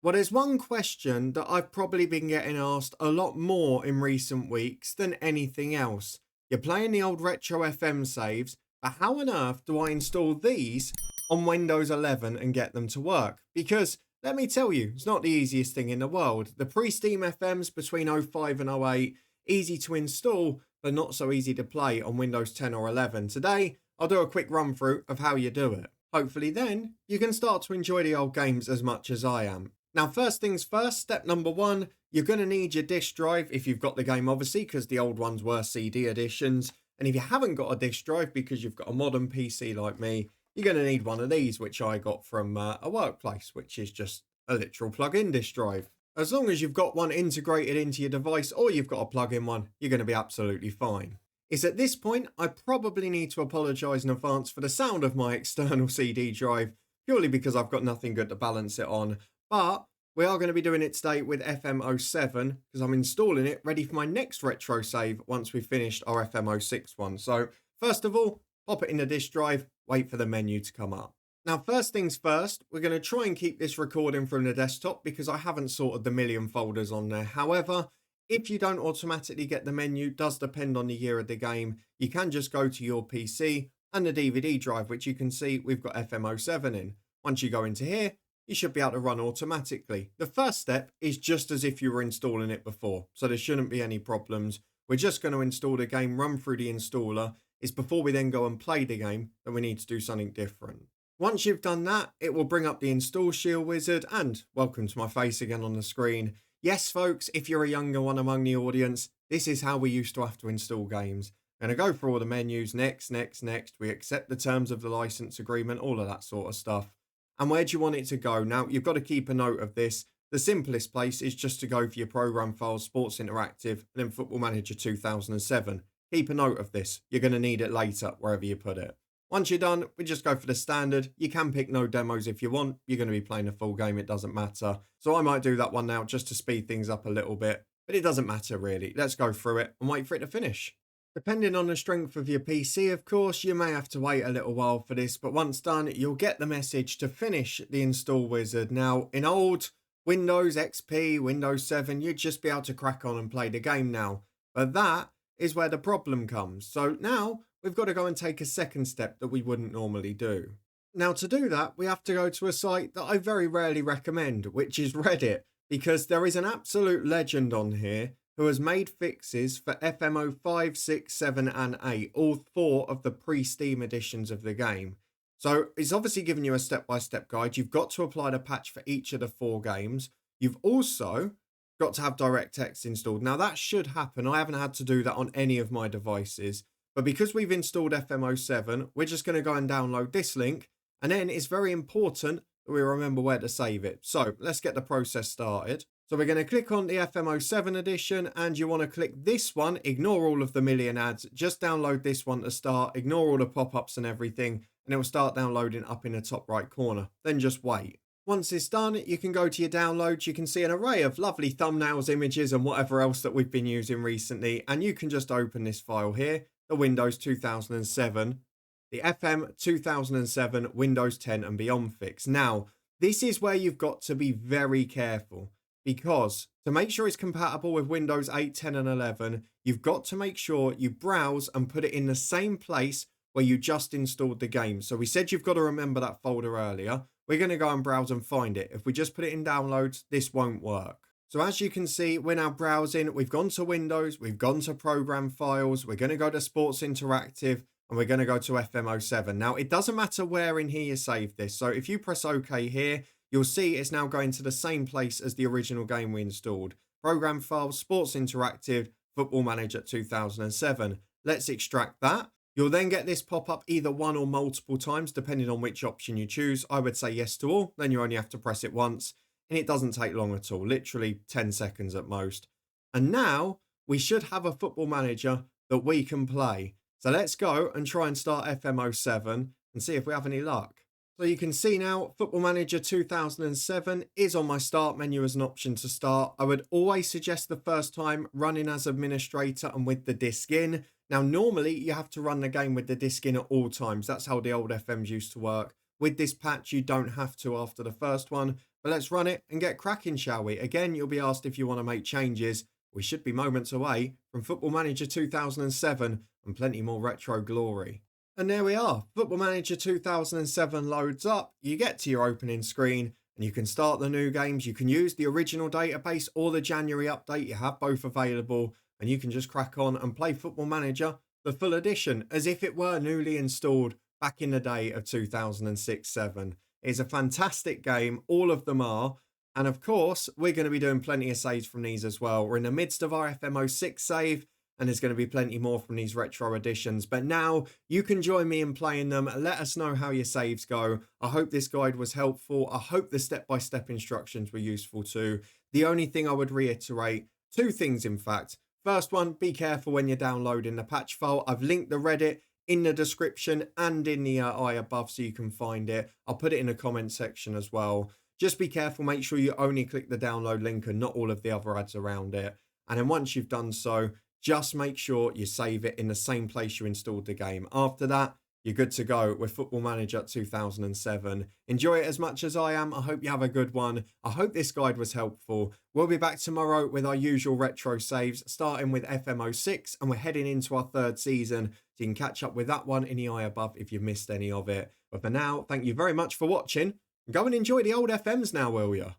Well, there's one question that I've probably been getting asked a lot more in recent weeks than anything else. You're playing the old retro FM saves, but how on earth do I install these on Windows 11 and get them to work? Because let me tell you, it's not the easiest thing in the world. The pre-Steam FMs between '05 and '08, easy to install, but not so easy to play on Windows 10 or 11. Today, I'll do a quick run through of how you do it. Hopefully then, you can start to enjoy the old games as much as I am. Now, first things first, step number one, you're going to need your disk drive if you've got the game, obviously, because the old ones were CD editions. And if you haven't got a disk drive because you've got a modern PC like me, you're going to need one of these, which I got from a workplace, which is just a literal plug-in disk drive. As long as you've got one integrated into your device or you've got a plug-in one, you're going to be absolutely fine. It's at this point, I probably need to apologise in advance for the sound of my external CD drive, purely because I've got nothing good to balance it on. But we are going to be doing it today with FM07 because I'm installing it ready for my next retro save once we've finished our FM06 one. So first of all, pop it in the disk drive, wait for the menu to come up. Now, first things first, we're going to try and keep this recording from the desktop because I haven't sorted the million folders on there. However, if you don't automatically get the menu, does depend on the year of the game, you can just go to your PC and the DVD drive, which you can see we've got FM07 in. Once you go into here, you should be able to run automatically. The first step is just as if you were installing it before, so there shouldn't be any problems. We're just going to install the game, run through the installer. It's before we then go and play the game that we need to do something different. Once you've done that, it will bring up the install shield wizard, and welcome to my face again on the screen. Yes, folks, if you're a younger one among the audience, this is how we used to have to install games. I'm going to go through all the menus, next, next, next. We accept the terms of the license agreement, all of that sort of stuff. And where do you want it to go? Now, you've got to keep a note of this. The simplest place is just to go for your program files, Sports Interactive, and then Football Manager 2007. Keep a note of this. You're going to need it later, wherever you put it. Once you're done, we just go for the standard. You can pick no demos if you want. You're going to be playing a full game. It doesn't matter. So I might do that one now just to speed things up a little bit. But it doesn't matter really. Let's go through it and wait for it to finish. Depending on the strength of your PC, of course, you may have to wait a little while for this. But once done, you'll get the message to finish the install wizard. Now, in old Windows XP, Windows 7, you'd just be able to crack on and play the game now. But that is where the problem comes. So now we've got to go and take a second step that we wouldn't normally do. Now, to do that, we have to go to a site that I very rarely recommend, which is Reddit, because there is an absolute legend on here who has made fixes for FM05, 6, 7, and 8, all four of the pre-Steam editions of the game. So it's obviously giving you a step-by-step guide. You've got to apply the patch for each of the four games. You've also got to have DirectX installed. Now, that should happen. I haven't had to do that on any of my devices. But because we've installed FM07, we're just going to go and download this link. And then it's very important that we remember where to save it. So let's get the process started. So we're going to click on the FM07 edition, and you want to click this one. Ignore all of the million ads. Just download this one to start. Ignore all the pop-ups and everything. And it will start downloading up in the top right corner. Then just wait. Once it's done, you can go to your downloads. You can see an array of lovely thumbnails, images, and whatever else that we've been using recently. And you can just open this file here. The Windows 2007, the FM 2007, Windows 10 and beyond fix. Now, this is where you've got to be very careful because to make sure it's compatible with Windows 8, 10 and 11, you've got to make sure you browse and put it in the same place where you just installed the game. So we said you've got to remember that folder earlier. We're going to go and browse and find it. If we just put it in downloads, this won't work. So as you can see, we're now browsing. We've gone to Windows, we've gone to Program Files, we're going to go to Sports Interactive, and we're going to go to FM07. Now, it doesn't matter where in here you save this. So if you press OK here, you'll see it's now going to the same place as the original game we installed. Program Files, Sports Interactive, Football Manager 2007. Let's extract that. You'll then get this pop up either one or multiple times, depending on which option you choose. I would say yes to all, then you only have to press it once. And it doesn't take long at all, literally 10 seconds at most. And now we should have a football manager that we can play. So let's go and try and start FM07 and see if we have any luck. So you can see now Football Manager 2007 is on my start menu as an option to start. I would always suggest the first time running as administrator and with the disc in. Now normally you have to run the game with the disc in at all times. That's how the old FMs used to work. With this patch, you don't have to after the first one, but let's run it and get cracking, shall we? Again, you'll be asked if you want to make changes. We should be moments away from Football Manager 2007 and plenty more retro glory. And there we are. Football Manager 2007 loads up. You get to your opening screen and you can start the new games. You can use the original database or the January update. You have both available and you can just crack on and play Football Manager, the full edition, as if it were newly installed back in the day of 2006-7. It's a fantastic game. All of them are. And of course, we're going to be doing plenty of saves from these as well. We're in the midst of our FM06 save, and there's going to be plenty more from these retro editions. But now you can join me in playing them. Let us know how your saves go. I hope this guide was helpful. I hope the step-by-step instructions were useful too. The only thing I would reiterate, two things in fact. First one, be careful when you're downloading the patch file. I've linked the Reddit in the description and in the eye above so you can find it. I'll put it in the comment section as well. Just be careful, make sure you only click the download link and not all of the other ads around it. And then once you've done so, just make sure you save it in the same place you installed the game. After that, you're good to go with Football Manager 2007. Enjoy it as much as I am. I hope you have a good one. I hope this guide was helpful. We'll be back tomorrow with our usual retro saves, starting with FM06, and we're heading into our third season. So you can catch up with that one in the eye above if you've missed any of it. But for now, thank you very much for watching. Go and enjoy the old FMs now, will you?